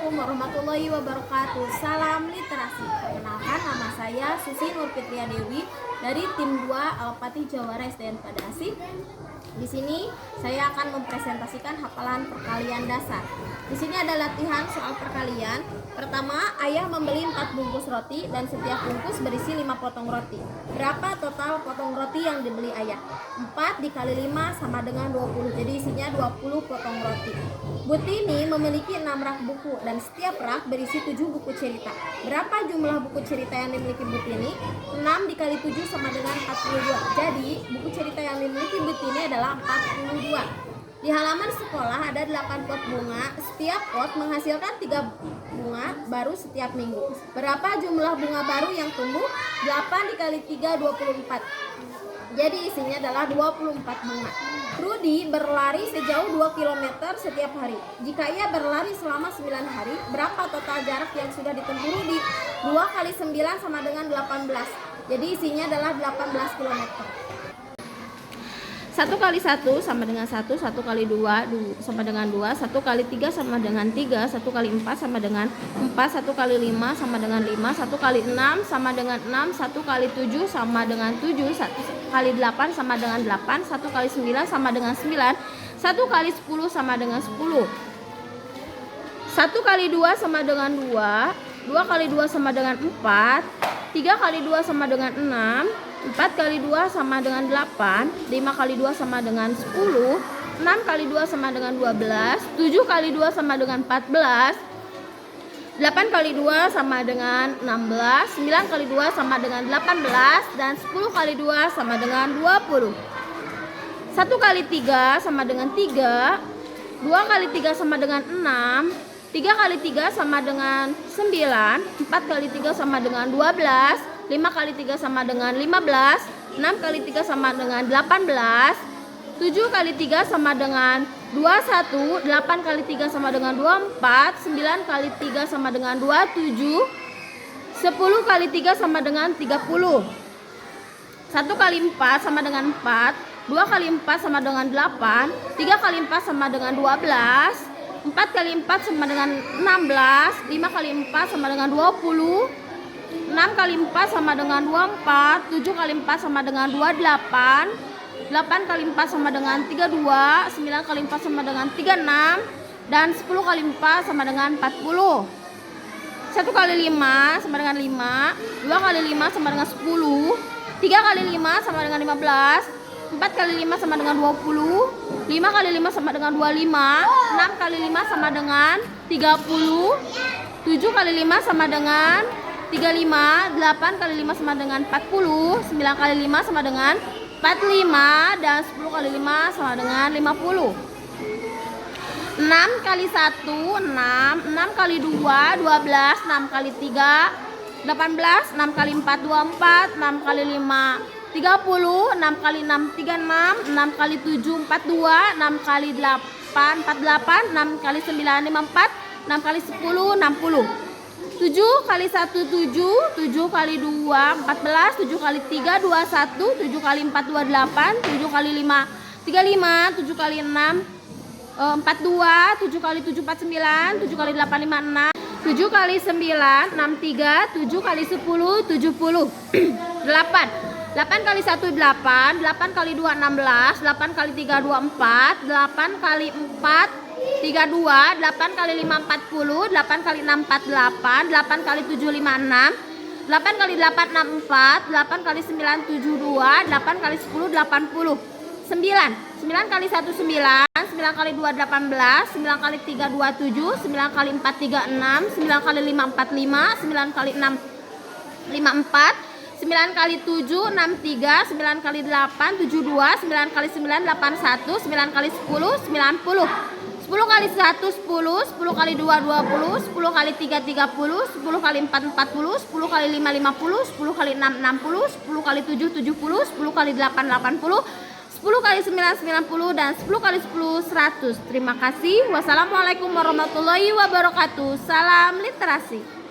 Assalamualaikum warahmatullahi wabarakatuh. Salam literasi. Perkenalkan, nama saya Susi Nurfitria Dewi dari tim 2 Alpati Jawara SDN Pada Asih. Di sini saya akan mempresentasikan hafalan perkalian dasar. Di sini ada latihan soal perkalian. Pertama, ayah membeli 4 bungkus roti dan setiap bungkus berisi 5 potong roti. Berapa total potong roti yang dibeli ayah? 4 dikali 5 sama dengan 20. Jadi isinya 20 potong roti. Butini memiliki 6 rak buku dan setiap rak berisi 7 buku cerita. Berapa jumlah buku cerita yang dimiliki Butini? 6 dikali 7 sama dengan 42. Jadi buku cerita yang dimiliki Butini adalah 42. Di halaman sekolah ada 8 pot bunga. Setiap pot menghasilkan 3 bunga baru setiap minggu. Berapa jumlah bunga baru yang tumbuh? 8 dikali 3, 24. Jadi isinya adalah 24 bunga. Rudy berlari sejauh 2 km setiap hari. Jika ia berlari selama 9 hari, berapa total jarak yang sudah ditempuh Rudy? 2 kali 9 sama dengan 18. Jadi isinya adalah 18 km. 1 kali 1 sama dengan 1, 1 kali 2 sama dengan 2, 1 kali 3 sama dengan 3, 1 kali 4 sama dengan 4, 1 kali 5 sama dengan 5, 1 kali 6 sama dengan 6, 1 kali 7 sama dengan 7, 1 kali 8 sama dengan 8, 1 kali 9 sama dengan 9, 1 kali 10 sama dengan 10, 1 kali 2 sama dengan 2, 2 kali 2 sama dengan 4, 3 kali 2 sama dengan 6, 4 kali 2 sama dengan 8, 5 kali 2 sama dengan 10, 6 kali 2 sama dengan 12, 7 kali 2 sama dengan 14, 8 kali 2 sama dengan 16, 9 kali 2 sama dengan 18, dan 10 kali 2 sama dengan 20. 1 kali 3 sama dengan 3, 2 kali 3 sama dengan 6, 3 kali 3 sama dengan 9, 4 kali 3 sama dengan 12, 5 kali 3 sama dengan 15, 6 kali 3 sama dengan 18, 7 kali 3 sama dengan 21, 8 kali 3 sama dengan 24, 9 kali 3 sama dengan 27, 10 kali 3 sama dengan 30, 1 kali 4 sama dengan 4, 2 kali 4 sama dengan 8, 3 kali 4 sama dengan 12, 4 kali 4 sama dengan 16, 5 kali 4 sama dengan 20, 6 kali 4 sama dengan 24, 7 kali 4 sama dengan 28, 8 kali 4 sama dengan 32, 9 kali 4 sama dengan 36, dan 10 kali 4 sama dengan 40. 1 kali 5 sama dengan 5, 2 kali 5 sama dengan 10, 3 kali 5 sama dengan 15, 4 kali 5 sama dengan 20, 5 kali 5 sama dengan 25, 6 kali 5 sama dengan 30, 7 kali 5 sama dengan 35, 8 kali 5 sama dengan 40, 9 kali 5 sama dengan 45, dan 10 kali 5 sama dengan 50. 6 kali 1, 6, 6 kali 2, 12, 6 kali 3, 18, 6 kali 4, 24, 6 kali 5, 30, 6 kali 6, 36, 6 kali 7, 42, 6 kali 8, 48, 6 kali 9, 54, 6 kali 10, 60. 7 kali 1, 7, 7 kali 2, 14, 7 kali 3, 21, 7 kali 4, 28, 7 kali 5, 35, 7 kali 6, 42, 7 kali 7, 49, 7 kali 8, 56, 7 kali 9, 63, 7 kali 10, 70, 8, 8 kali 1, 8, 8 kali 2, 16, 8 kali 3, 24, 8 kali 4, 32, 8 kali 5, 40, 8 kali 6, 48, 8 kali 7, 56, 8 kali 8, 64, 8 kali 9, 72, 8 kali 10, 80, 9, 9 kali 1, 9, 9 kali 2, 18, 9 kali 3, 27, 9 kali 4, 36, 9 kali 5, 45, 9 kali 6, 54, 9 kali 7, 63, 9 kali 8, 72, 9 kali 9, 81, 9 kali 10, 90, 10 kali 1, 10, 10 kali 2, 20, 10 kali 3, 30, 10 kali 4, 40, 10 kali 5, 50, 10 kali 6, 60, 10 kali 7, 70, 10 kali 8, 80, 10 kali 9, 90, dan 10 kali 10, 100. Terima kasih. Wassalamualaikum warahmatullahi wabarakatuh. Salam literasi.